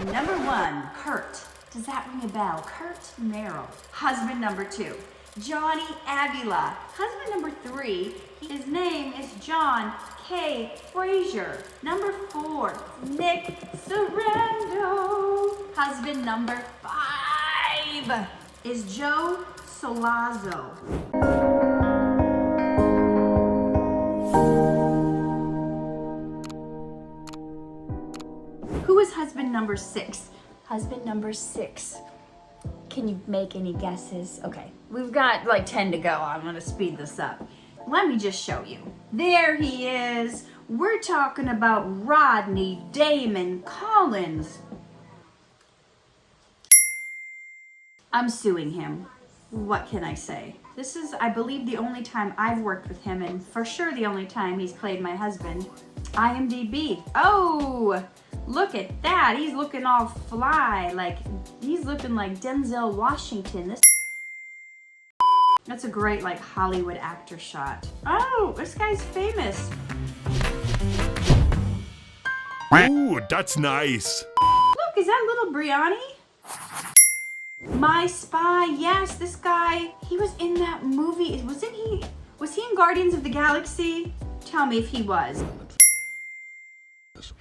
Number 1, Kurt. Does that ring a bell? Kurt Merrill. Husband number 2, Johnny Avila. Husband number 3, his name is John K. Frazier. Number 4, Nick Sorrento. Husband number 5 is Joe Solazzo. Who is husband number 6? Husband number 6. Can you make any guesses? Okay, we've got like 10 to go. I'm gonna speed this up. Let me just show you. There he is. We're talking about Rodney Damon Collins. I'm suing him. What can I say? This is, I believe, the only time I've worked with him, and for sure the only time he's played my husband. IMDb. Oh, look at that. He's looking all fly. Like, he's looking like Denzel Washington. That's a great, like, Hollywood actor shot. Oh, this guy's famous. Ooh, that's nice. Look, is that little Brianni? My Spy. Yes, this guy, he was in that movie. Was he in Guardians of the Galaxy? Tell me if he was.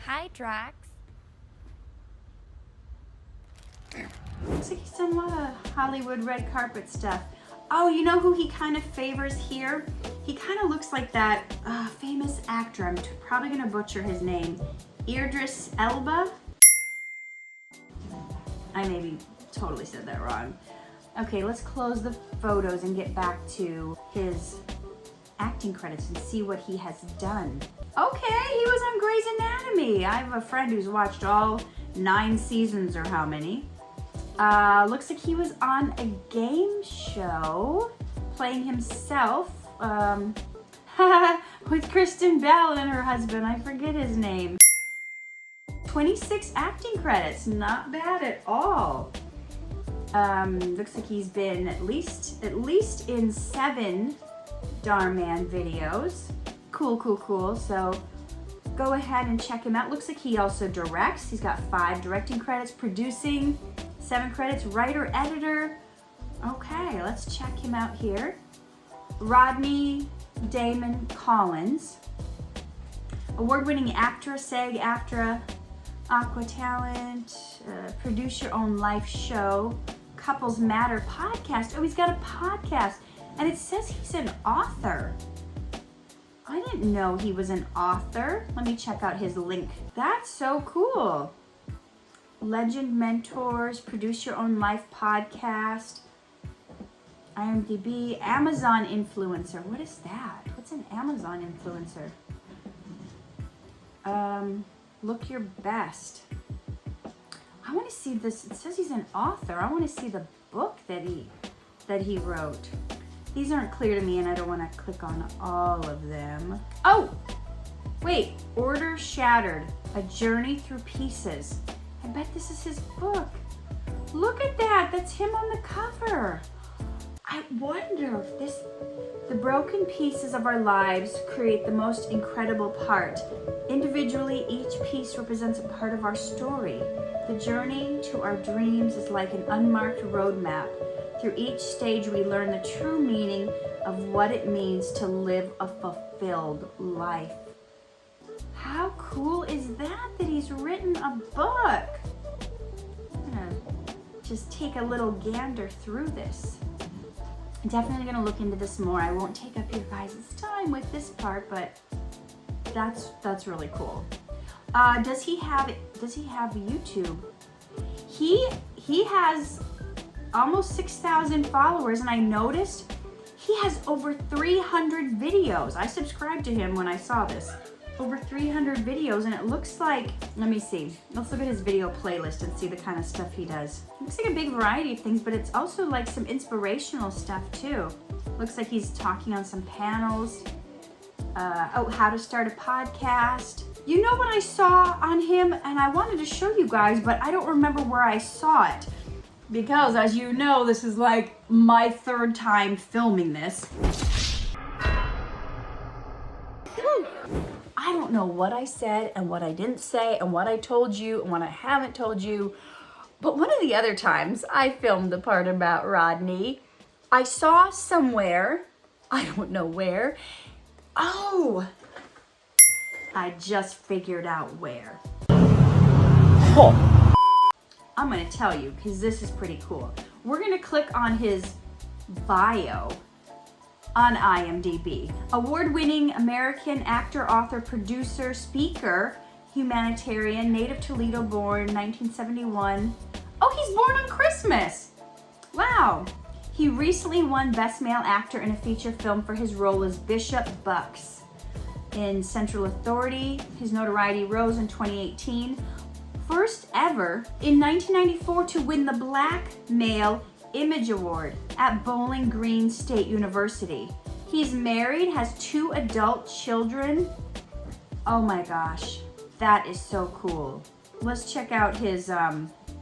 Hi, Drax. Looks like he's done a lot of Hollywood red carpet stuff. Oh, you know who he kind of favors here? He kind of looks like that famous actor. I'm probably going to butcher his name. Idris Elba? I maybe totally said that wrong. Okay, let's close the photos and get back to his acting credits and see what he has done. Okay, he was on Grey's Anatomy. I have a friend who's watched all 9 seasons or how many. Looks like he was on a game show playing himself with Kristen Bell and her husband. I forget his name. 26 acting credits, not bad at all. Looks like he's been at least in 7 Dhar Mann videos. Cool. So go ahead and check him out. Looks like he also directs. He's got 5 directing credits, producing, 7 credits, writer, editor. Okay, let's check him out here. Rodney Damon Collins. Award-winning actor, SAG-AFTRA, Aqua Talent, produce your own life show, Couples Matter podcast. Oh, he's got a podcast. And it says he's an author. I didn't know he was an author. Let me check out his link. That's so cool. Legend Mentors, produce your own life podcast, IMDb, Amazon influencer. What is that? What's an Amazon influencer? Look your best. I want to see this. It says he's an author. I want to see the book that he wrote. These aren't clear to me and I don't want to click on all of them. Oh, wait, Order Shattered, A Journey Through Pieces. I bet this is his book. Look at that, that's him on the cover. I wonder if the broken pieces of our lives create the most incredible part. Individually, each piece represents a part of our story. The journey to our dreams is like an unmarked roadmap. Through each stage, we learn the true meaning of what it means to live a fulfilled life. How cool is that he's written a book? I'm gonna just take a little gander through this. I'm definitely gonna look into this more. I won't take up your guys' time with this part, but that's really cool. Does he have YouTube? He has almost 6,000 followers, and I noticed he has over 300 videos. I subscribed to him when I saw this. Over 300 videos, and it looks like, let me see. Let's look at his video playlist and see the kind of stuff he does. It looks like a big variety of things, but it's also like some inspirational stuff too. Looks like he's talking on some panels. How to start a podcast. You know what I saw on him, and I wanted to show you guys, but I don't remember where I saw it. Because as you know, this is like my 3rd time filming this. I don't don't know what I said and what I didn't say and what I told you and what I haven't told you. But one of the other times I filmed the part about Rodney, I saw somewhere, I don't know where. Oh, I just figured out where. Oh. I'm gonna tell you because this is pretty cool. We're gonna click on his bio on IMDb. Award-winning American actor, author, producer, speaker, humanitarian, native Toledo born, 1971. Oh, he's born on Christmas. Wow. He recently won Best Male Actor in a feature film for his role as Bishop Bucks in Central Authority. His notoriety rose in 2018. First ever in 1994 to win the Black Male Image Award at Bowling Green State University. He's married, has 2 adult children. Oh my gosh, that is so cool. Let's check out his,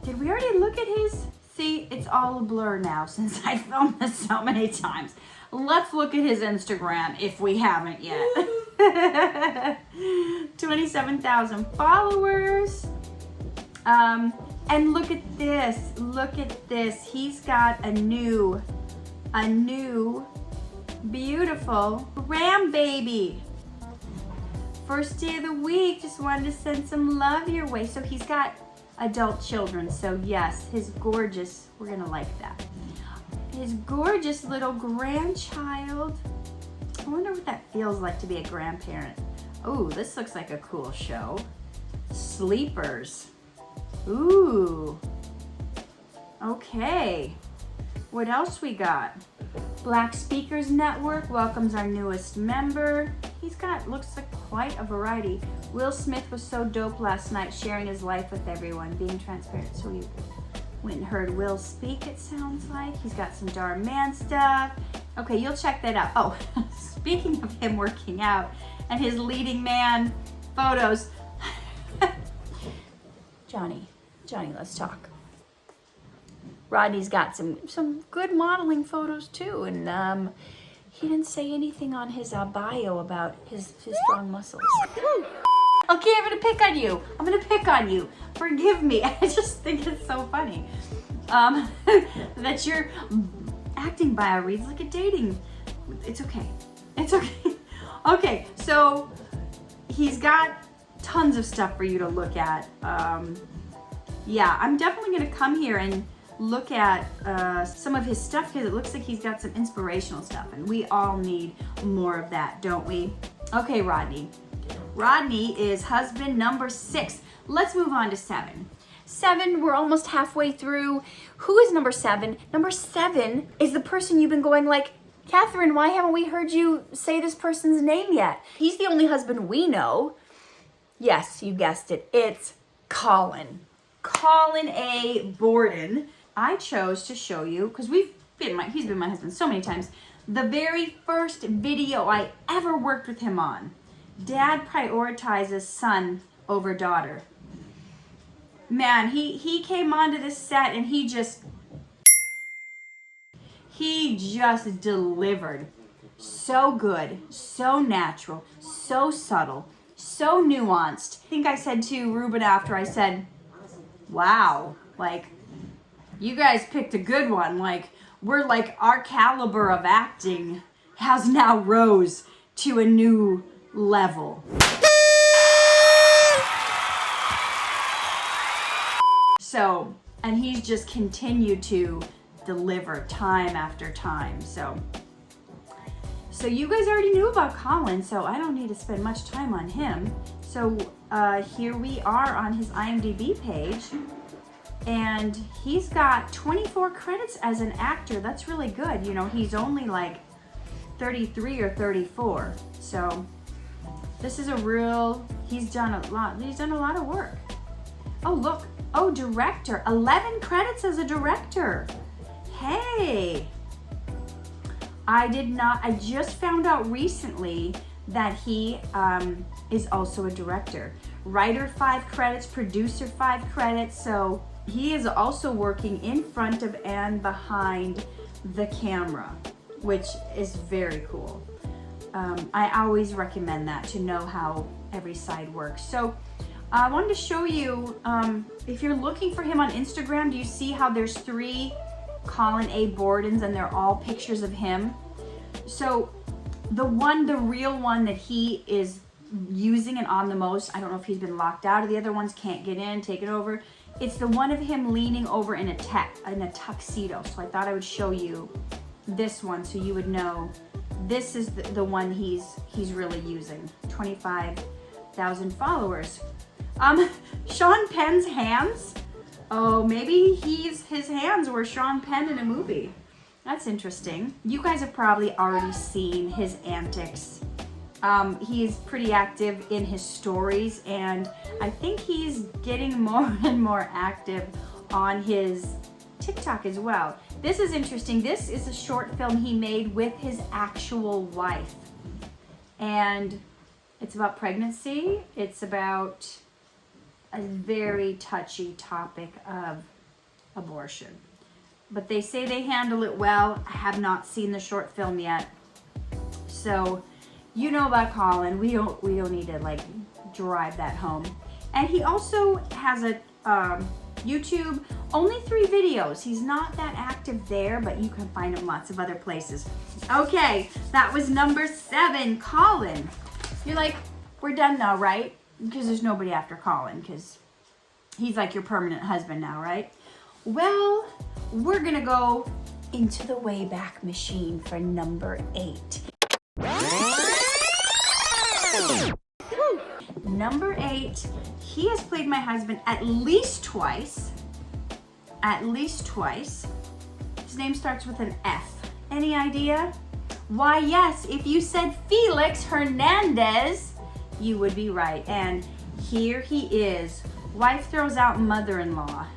did we already look at his? See, it's all a blur now since I filmed this so many times. Let's look at his Instagram if we haven't yet. 27,000 followers. And look at this, he's got a new beautiful grandbaby. First day of the week, just wanted to send some love your way. So he's got adult children, so yes, his gorgeous, we're gonna like that. His gorgeous little grandchild. I wonder what that feels like to be a grandparent. Oh, this looks like a cool show. Sleepers. Ooh. Okay. What else we got? Black Speakers Network welcomes our newest member. He's got, looks like quite a variety. Will Smith was so dope last night, sharing his life with everyone, being transparent. So we went and heard Will speak, it sounds like. He's got some Dhar Mann stuff. Okay, you'll check that out. Oh, speaking of him working out and his leading man photos. Johnny, let's talk. Rodney's got some good modeling photos too, and he didn't say anything on his bio about his strong muscles. Okay, I'm gonna pick on you. Forgive me. I just think it's so funny that you're acting bio reads like a dating. It's okay. Okay, so he's got tons of stuff for you to look at. Yeah, I'm definitely gonna come here and look at some of his stuff because it looks like he's got some inspirational stuff, and we all need more of that, don't we? Okay, Rodney. Rodney is husband number 6. Let's move on to 7. 7, we're almost halfway through. Who is number 7? Number 7 is the person you've been going like, Katherine, why haven't we heard you say this person's name yet? He's the only husband we know. Yes, you guessed it. It's Colin. Colin A. Borden. I chose to show you, because he's been my husband so many times, the very first video I ever worked with him on. Dad prioritizes son over daughter. Man, he came onto this set and he just delivered. So good, so natural, so subtle, so nuanced. I think I said to Ruben after, I said, wow, like, you guys picked a good one. Like, we're like, our caliber of acting has now rose to a new level. So, and he's just continued to deliver time after time. So you guys already knew about Colin, so I don't need to spend much time on him. So here we are on his IMDb page, and he's got 24 credits as an actor. That's really good. You know, he's only like 33 or 34. So this is he's done a lot of work. Oh, look. Oh, director. 11 credits as a director. Hey. I just found out recently that he is also a director. Writer 5 credits, producer 5 credits. So he is also working in front of and behind the camera, which is very cool. I always recommend that, to know how every side works. So I wanted to show you, if you're looking for him on Instagram, do you see how there's 3 Colin A. Bordens and they're all pictures of him? So the real one that he is using and on the most, I don't know if he's been locked out or the other ones can't get in, take it over. It's the one of him leaning over in a tuxedo. So I thought I would show you this one so you would know this is the one he's really using. 25,000 followers. Sean Penn's hands. Oh, maybe his hands were Sean Penn in a movie. That's interesting. You guys have probably already seen his antics. He's pretty active in his stories, and I think he's getting more and more active on his TikTok as well. This is interesting. This is a short film he made with his actual wife. And it's about pregnancy. It's about a very touchy topic of abortion. But they say they handle it well. I have not seen the short film yet. So, you know about Colin. We don't need to like drive that home. And he also has a YouTube, only 3 videos. He's not that active there, but you can find him lots of other places. Okay, that was number 7, Colin. You're like, we're done now, right? Because there's nobody after Colin, because he's like your permanent husband now, right? Well, we're gonna go into the Wayback Machine for number 8. Number 8, he has played my husband at least twice. At least twice. His name starts with an F. Any idea? Why, yes, if you said Felix Hernandez, you would be right. And here he is. Wife throws out mother-in-law.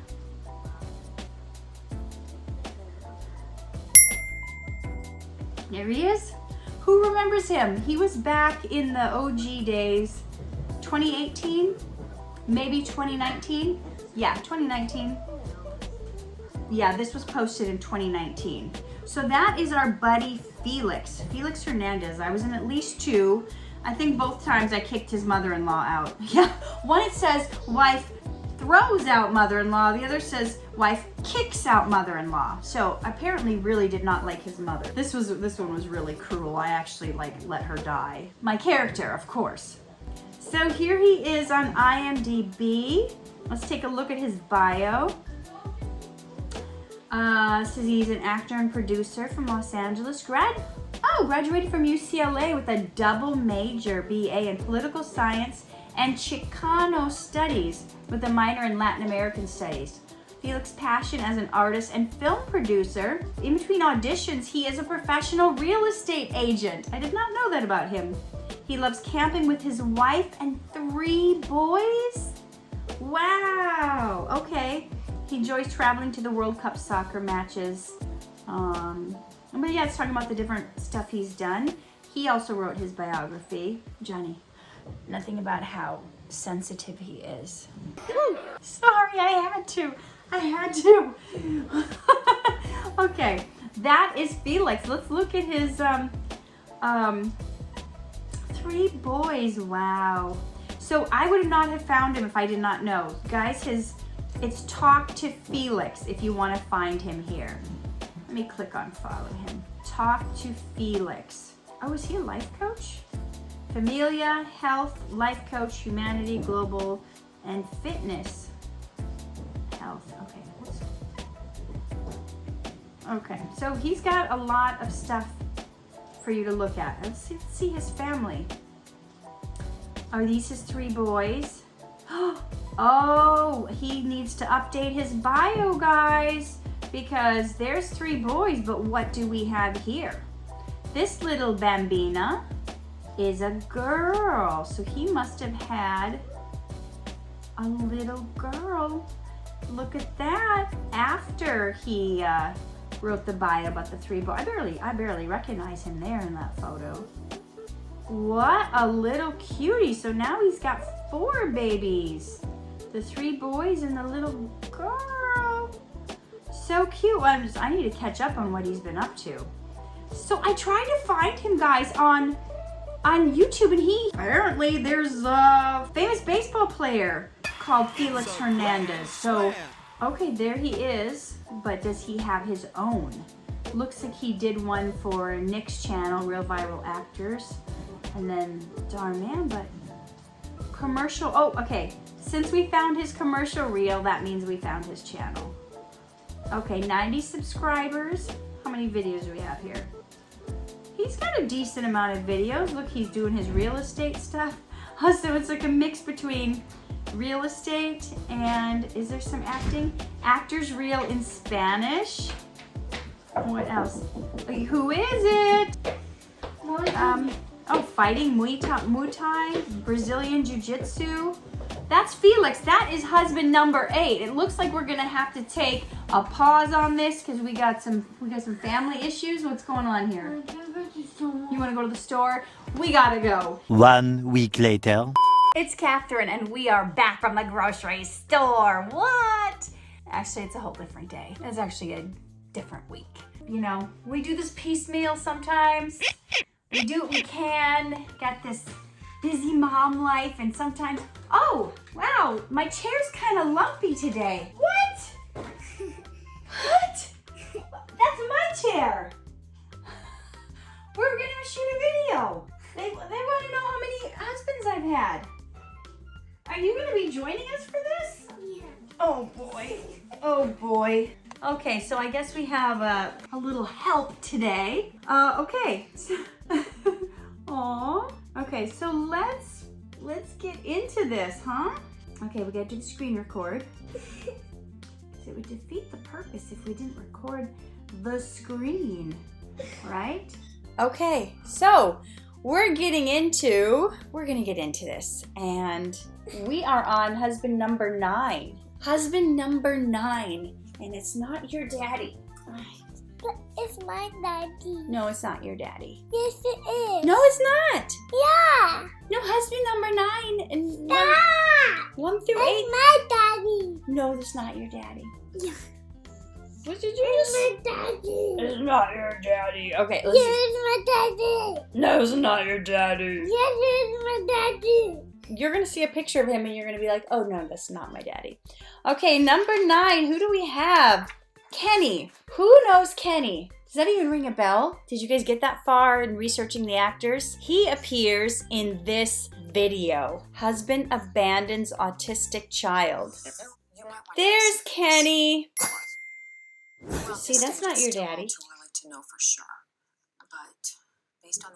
There he is. Who remembers him? He was back in the OG days. 2018? Maybe 2019? Yeah, 2019. Yeah, this was posted in 2019. So that is our buddy Felix. Felix Hernandez. I was in at least 2. I think both times I kicked his mother-in-law out. Yeah, one it says wife throws out mother-in-law. The other says wife kicks out mother-in-law. So apparently really did not like his mother. This one was really cruel. I actually let her die. My character, of course. So here he is on IMDb. Let's take a look at his bio. Says he's an actor and producer from Los Angeles. Graduated from UCLA with a double major BA in political science and Chicano studies with a minor in Latin American studies. Felix's passion as an artist and film producer. In between auditions, he is a professional real estate agent. I did not know that about him. He loves camping with his wife and 3 boys. Wow. Okay. He enjoys traveling to the World Cup soccer matches. But yeah, it's talking about the different stuff he's done. He also wrote his biography. Johnny, nothing about how sensitive he is. Sorry, I had to. Okay, that is Felix. Let's look at his 3 boys. Wow. So I would not have found him if I did not know. Guys, it's Talk to Felix if you want to find him here. Let me click on follow him. Talk to Felix. Oh, is he a life coach? Familia, health, life coach, humanity, global, and fitness. Health, okay, so he's got a lot of stuff for you to look at. Let's see his family. Are these his 3 boys? Oh, he needs to update his bio, guys, because there's 3 boys, but what do we have here? This little bambina is a girl, so he must have had a little girl. Look at that. After he wrote the bio about the 3 boys. I barely recognize him there in that photo. What a little cutie. So now he's got 4 babies. The 3 boys and the little girl. So cute. I need to catch up on what he's been up to. So I tried to find him, guys, on on YouTube, and apparently there's a famous baseball player called Felix Hernandez. So, okay, there he is, but does he have his own? Looks like he did one for Nick's channel, Real Viral Actors, and then Dhar Mann, but commercial, oh, okay. Since we found his commercial reel, that means we found his channel. Okay, 90 subscribers. How many videos do we have here? He's got a decent amount of videos. Look, he's doing his real estate stuff. So it's like a mix between real estate and, is there some acting? Actors reel in Spanish. What else? Who is it? Oh, fighting, Muay Thai, Brazilian Jiu-Jitsu. That's Felix. That is husband number 8. It looks like we're gonna have to take a pause on this because we got some family issues. What's going on here? You want to go to the store? We gotta go. 1 week later. It's Catherine, and we are back from the grocery store. What? Actually, it's a whole different day. It's actually a different week. You know, we do this piecemeal sometimes. We do what we can. Got this busy mom life, and sometimes, oh, wow, my chair's kind of lumpy today. What? What? That's my chair. We're gonna shoot a video. They want to know how many husbands I've had. Are you gonna be joining us for this? Yeah. Oh boy. Oh boy. Okay, so I guess we have a little help today. Okay. Aw. Okay, so let's get into this, huh? Okay, we gotta do the screen record. It would defeat the purpose if we didn't record the screen, right? Okay, so we're gonna get into this, and we are on husband number 9. Husband number 9, and it's not your daddy. But it's my daddy. No, it's not your daddy. Yes, it is. No, it's not. Yeah. No, husband number 9 and Yeah. 1 through 8. It's my daddy. No, that's not your daddy. Yeah. What did you It's say? my daddy. It's not your daddy. Okay, Yes, listen. it's my daddy. No, it's not your daddy. Yes, it's my daddy. You're going to see a picture of him and you're going to be like, oh no, that's not my daddy. Okay, number 9, who do we have? Kenny. Who knows Kenny? Does that even ring a bell? Did you guys get that far in researching the actors? He appears in this video. Husband abandons autistic child. There's Kenny. See, that's not your daddy.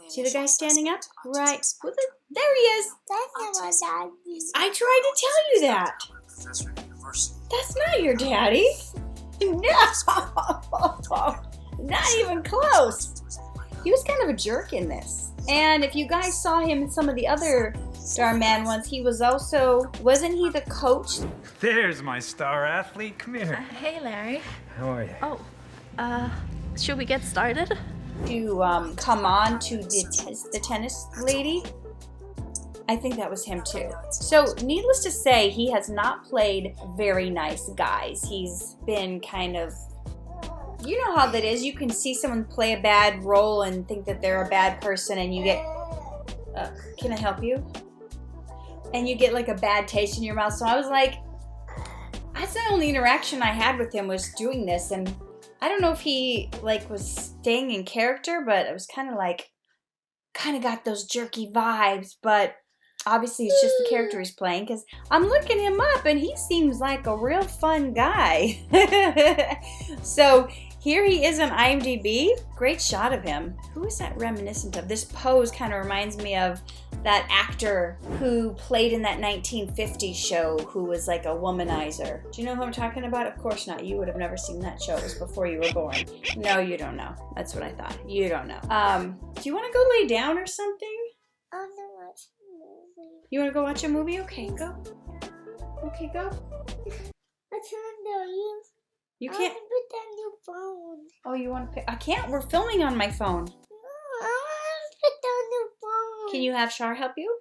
See the guy standing up? Right. There he is. That's not my daddy. I tried to tell you that. That's not your daddy. No. Not even close. He was kind of a jerk in this. And if you guys saw him in some of the other Dhar Mann ones, he was also, wasn't he the coach? There's my star athlete. Come here. Hey, Larry. How are you? Oh, should we get started? To come on to the tennis lady. I think that was him too. So needless to say, he has not played very nice guys. He's been kind of, you know how that is. You can see someone play a bad role and think that they're a bad person, and you get, can I help you? And you get like a bad taste in your mouth. So I was like, that's the only interaction I had with him, was doing this. And I don't know if he like was staying in character, but it was kind of got those jerky vibes. But obviously it's just the character he's playing, because I'm looking him up and he seems like a real fun guy. So here he is on IMDb. Great shot of him. Who is that reminiscent of? This pose kind of reminds me of that actor who played in that 1950s show who was like a womanizer. Do you know who I'm talking about? Of course not. You would have never seen that show. It was before you were born. No, you don't know. That's what I thought. You don't know. Do you want to go lay down or something? I want to watch a movie. You want to go watch a movie? Okay, go. Okay, go. What's on you? You I can't. want to put on your phone. Oh, you want to pick? I can't. We're filming on my phone. No, I want to put on your phone. Can you have Shar help you?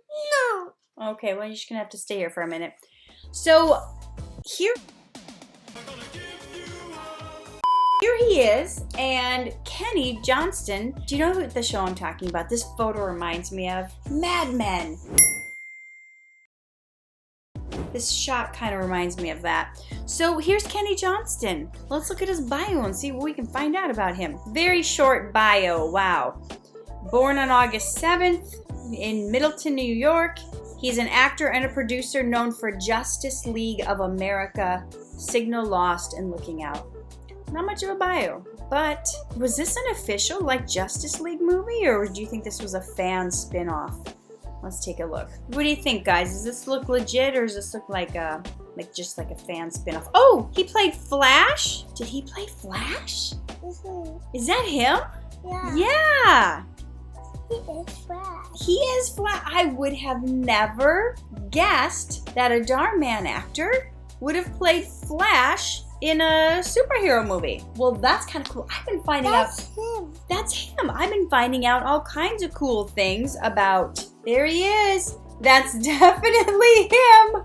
No. Okay, well, you're just going to have to stay here for a minute. So, here he he is. And Kenny Johnston, do you know the show I'm talking about? This photo reminds me of Mad Men. This shot kind of reminds me of that. So here's Kenny Johnston. Let's look at his bio and see what we can find out about him. Very short bio, wow. Born on August 7th in Middleton, New York. He's an actor and a producer known for Justice League of America, Signal Lost, and Looking Out. Not much of a bio, but was this an official like Justice League movie, or do you think this was a fan spin-off? Let's take a look. What do you think, guys? Does this look legit, or does this look like just like a fan spin-off? Oh, he played Flash? Did he play Flash? Is that him? Yeah. He is Flash. He is Flash. I would have never guessed that a Dhar Mann actor would have played Flash in a superhero movie. Well, that's kind of cool. I've been finding That's out. him. That's him. I've been finding out all kinds of cool things about. There he is. That's definitely him.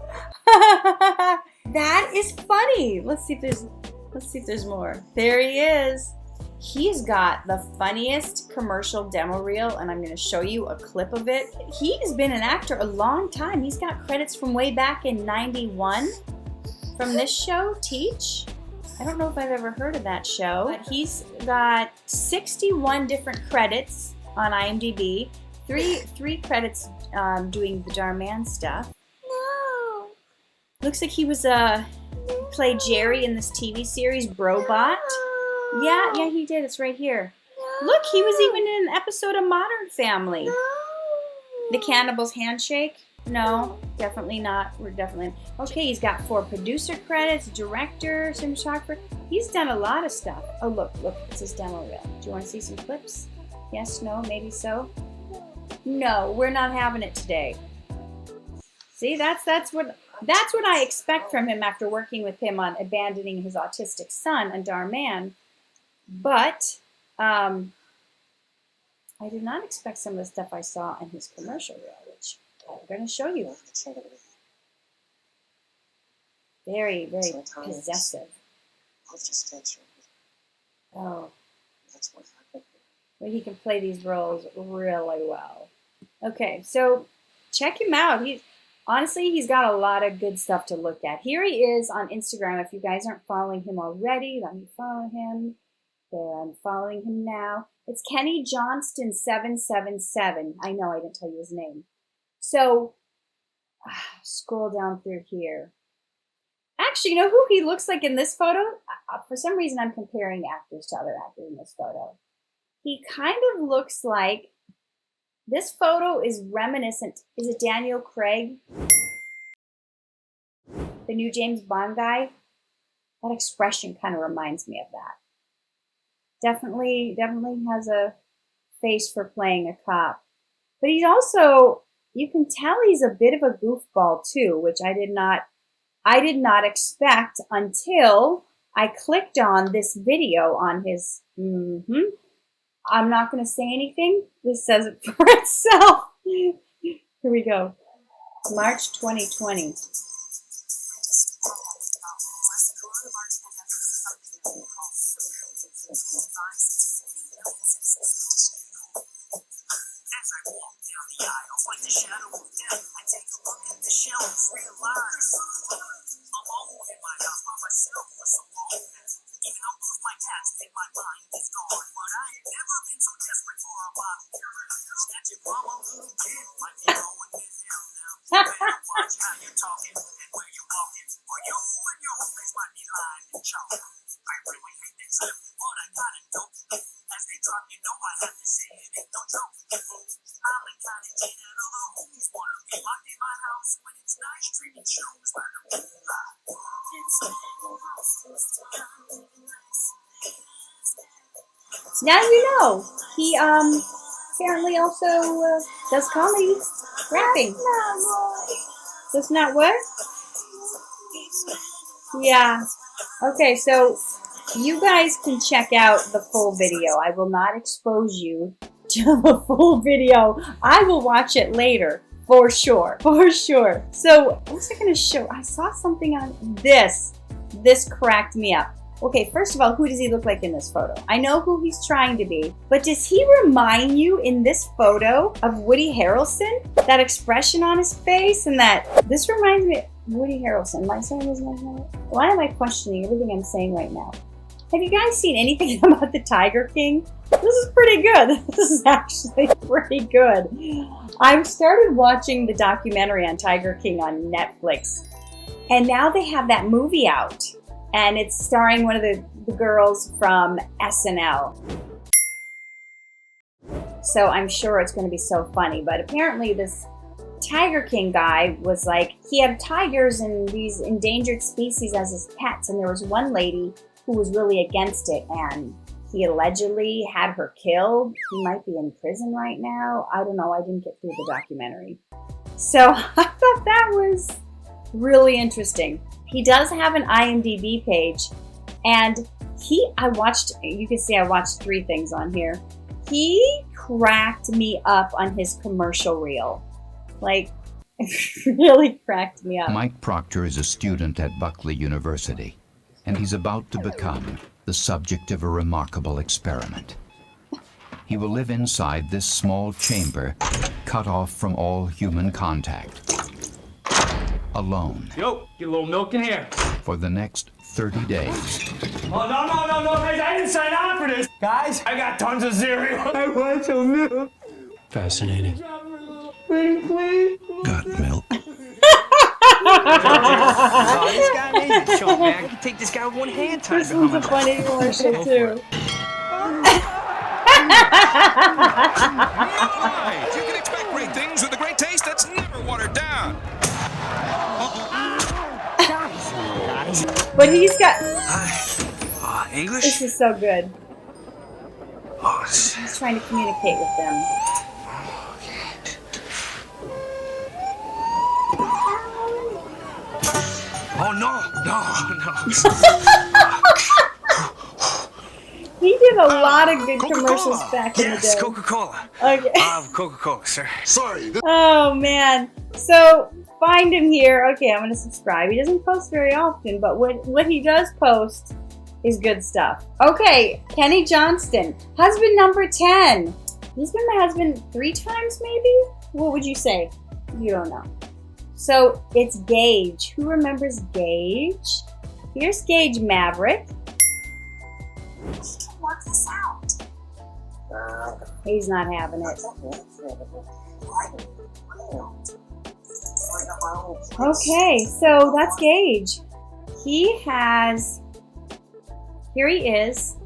That is funny. Let's see if there's more. There he is. He's got the funniest commercial demo reel, and I'm going to show you a clip of it. He's been an actor a long time. He's got credits from way back in '91 from this show, Teach. I don't know if I've ever heard of that show, but he's got 61 different credits on IMDb. Three credits doing the Dhar Mann stuff. No. Looks like he was played Jerry in this TV series, Brobot. Yeah, he did. It's right here. No. Look, he was even in an episode of Modern Family. No. The Cannibal's Handshake? No, definitely not. We're definitely... Okay, he's got 4 producer credits, director, cinematographer. He's done a lot of stuff. Oh, look, it's his demo reel. Do you want to see some clips? Yes, no, maybe so? No, we're not having it today. See, that's what I expect from him after working with him on abandoning his autistic son on Dhar Mann. But I did not expect some of the stuff I saw in his commercial reel, which I'm going to show you. Very, very possessive. Oh. Well, he can play these roles really well. Okay, so check him out. He's got a lot of good stuff to look at. Here he is on Instagram. If you guys aren't following him already, let me follow him. There, I'm following him now. It's Kenny Johnston 777. I know I didn't tell you his name. So, scroll down through here. Actually, you know who he looks like in this photo? For some reason, I'm comparing actors to other actors in this photo. He kind of looks like, this photo is reminiscent. Is it Daniel Craig? The new James Bond guy? That expression kind of reminds me of that. Definitely has a face for playing a cop. But he's also, you can tell he's a bit of a goofball too, which I did not expect until I clicked on this video on his, I'm not going to say anything. This says it for itself. Here we go. March 2020. Now you know, he apparently also does comedy, rapping. That's not what? Yeah. Okay, so you guys can check out the full video. I will not expose you to the full video. I will watch it later, for sure, for sure. So, what was I going to show? I saw something on this. This cracked me up. Okay, first of all, who does he look like in this photo? I know who he's trying to be, but does he remind you in this photo of Woody Harrelson? That expression on his face and this reminds me of Woody Harrelson. Am I saying his name right? Why am I questioning everything I'm saying right now? Have you guys seen anything about the Tiger King? This is pretty good. This is actually pretty good. I've started watching the documentary on Tiger King on Netflix, and now they have that movie out. And it's starring one of the girls from SNL. So I'm sure it's going to be so funny. But apparently this Tiger King guy was like, he had tigers and these endangered species as his pets. And there was one lady who was really against it. And he allegedly had her killed. He might be in prison right now. I don't know. I didn't get through the documentary. So I thought that was really interesting. He does have an IMDb page, and you can see I watched 3 things on here. He cracked me up on his commercial reel. Like, really cracked me up. Mike Proctor is a student at Buckley University, and he's about to become the subject of a remarkable experiment. He will live inside this small chamber, cut off from all human contact. Alone. Yo, get a little milk in here. For the next 30 days. Oh, no, guys, I didn't sign on for this. Guys, I got tons of cereal. I want some milk. Fascinating. Please. Got milk. Oh, this guy made it, Sean, man. I can take this guy with one hand tied This one's a behind my funny commercial too. Right. You can expect great things with a great taste that's never watered down. But he's got... English? This is so good. Oh, He's trying to communicate with them. oh no. He did a lot of good commercials back in the Yes, day. Coca-Cola. Okay. Coca-Cola, sir. Sorry. Oh man. So find him here. Okay, I'm gonna subscribe. He doesn't post very often, but what he does post is good stuff. Okay, Kenny Johnston, husband number 10. He's been my husband 3 times maybe? What would you say? You don't know. So it's Gage. Who remembers Gage? Here's Gage Maverick. Work this out. He's not having it. Okay, so that's Gage. He has, here he is.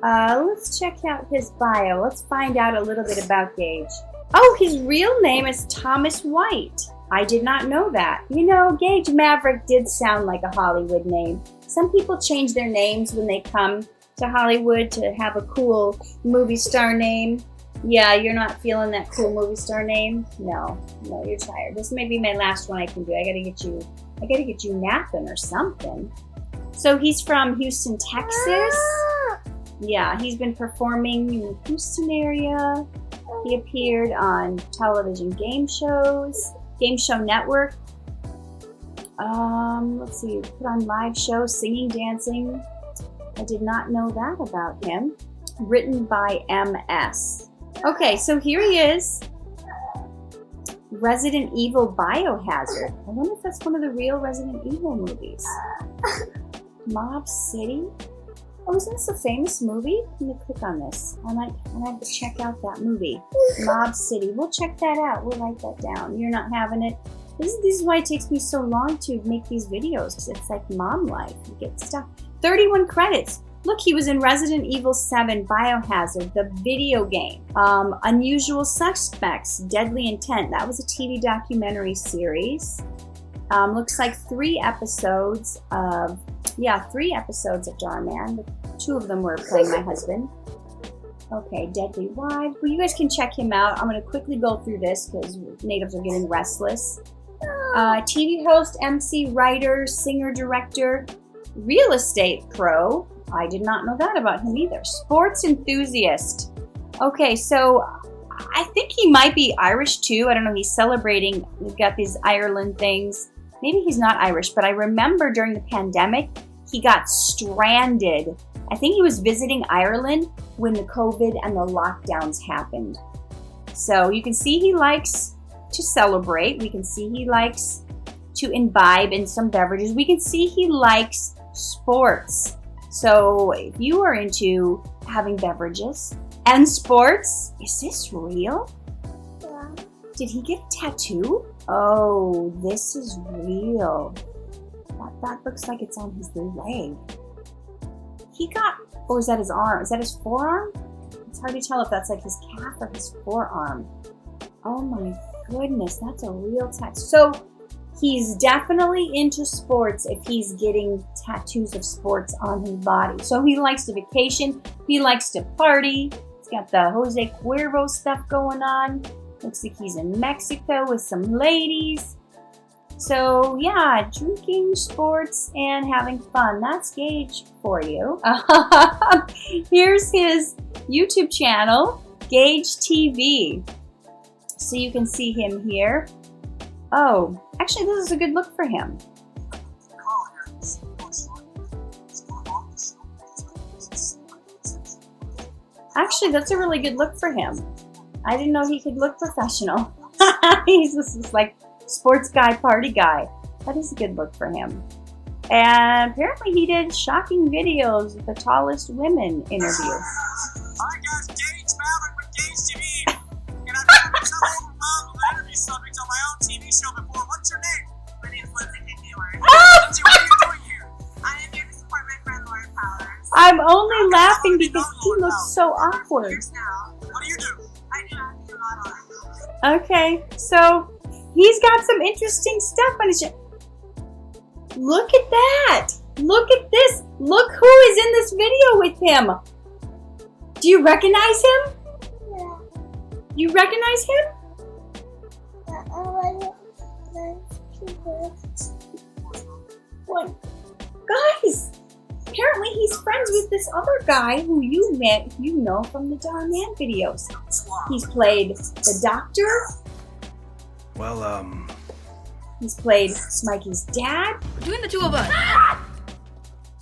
Let's check out his bio. Let's find out a little bit about Gage. Oh, his real name is Thomas White. I did not know that. You know, Gage Maverick did sound like a Hollywood name. Some people change their names when they come to Hollywood to have a cool movie star name. Yeah, you're not feeling that cool movie star name? No, you're tired. This may be my last one I can do. I gotta get you napping or something. So he's from Houston, Texas. Yeah, he's been performing in the Houston area. He appeared on television game shows, Game Show Network. Let's see, put on live shows, singing, dancing. I did not know that about him. Written by MS. Okay, so here he is. Resident Evil Biohazard. I wonder if that's one of the real Resident Evil movies. Mob City. Oh, isn't this a famous movie? Let me click on this. I might have to check out that movie. Mob City. We'll check that out. We'll write that down. You're not having it. This is why it takes me so long to make these videos, because it's like mom life. You get stuff. 31 credits. Look, he was in Resident Evil 7 Biohazard, the video game. Unusual Suspects, Deadly Intent. That was a TV documentary series. Looks like 3 episodes of, 3 episodes of Dhar Mann. 2 of them were playing my husband. Okay, Deadly Wives. Well, you guys can check him out. I'm going to quickly go through this because natives are getting restless. TV host, MC, writer, singer, director, real estate pro. I did not know that about him either. Sports enthusiast. Okay, so I think he might be Irish too. I don't know. He's celebrating. We've got these Ireland things. Maybe he's not Irish, but I remember during the pandemic, he got stranded. I think he was visiting Ireland when the COVID and the lockdowns happened. So you can see he likes to celebrate. We can see he likes to imbibe in some beverages. We can see he likes sports. So if you are into having beverages and sports, is this real? Yeah. Did he get a tattoo? Oh, this is real. That looks like it's on his leg. He got, or is that his arm? Is that his forearm? It's hard to tell if that's like his calf or his forearm. Oh my goodness, that's a real tattoo. So he's definitely into sports if he's getting tattoos of sports on his body. So he likes to vacation. He likes to party. He's got the Jose Cuervo stuff going on. Looks like he's in Mexico with some ladies. So yeah, drinking, sports, and having fun. That's Gage for you. Here's his YouTube channel, Gage TV. So you can see him here. Oh, actually this is a good look for him. Actually, that's a really good look for him. I didn't know he could look professional. He's just like sports guy, party guy. That is a good look for him. And apparently he did shocking videos with the tallest women interview. Hi guys, Gage Maverick with Gage TV. And I've been so overwhelmed with interview subjects on my own TV show before. What's your name? My name is Lindsay Kingewer. Lindsay, what are you doing here? I am here to support my friend Lauren Powers. I'm only laughing because he looks so awkward. Years now. What do you do? I do not do modeling. Okay, so he's got some interesting stuff on his channel. Look at that! Look at this! Look who is in this video with him! Do you recognize him? Yeah. You recognize him? What? Guys! Apparently he's friends with this other guy who you know from the Dhar Mann videos. He's played the doctor. Well, He's played Smikey's dad. Between the two of us.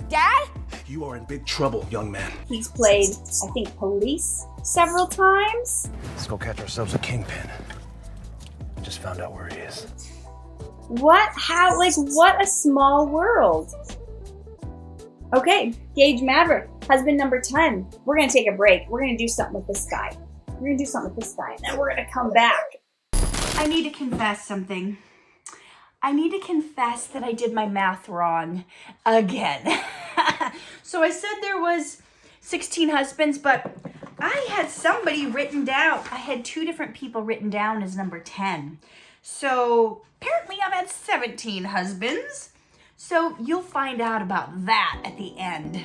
Dad? you are in big trouble, young man. He's played, I think, police several times. Let's go catch ourselves a kingpin. Just found out where he is. What? How? Like, what a small world. Okay, Gage Maverick, husband number 10. We're gonna take a break. We're gonna do something with this guy. We're gonna do something with this guy, and then we're gonna come back. I need to confess something. I need to confess that I did my math wrong again. So I said there was 16 husbands, but I had somebody written down. I had 2 different people written down as number 10. So apparently I've had 17 husbands. So you'll find out about that at the end.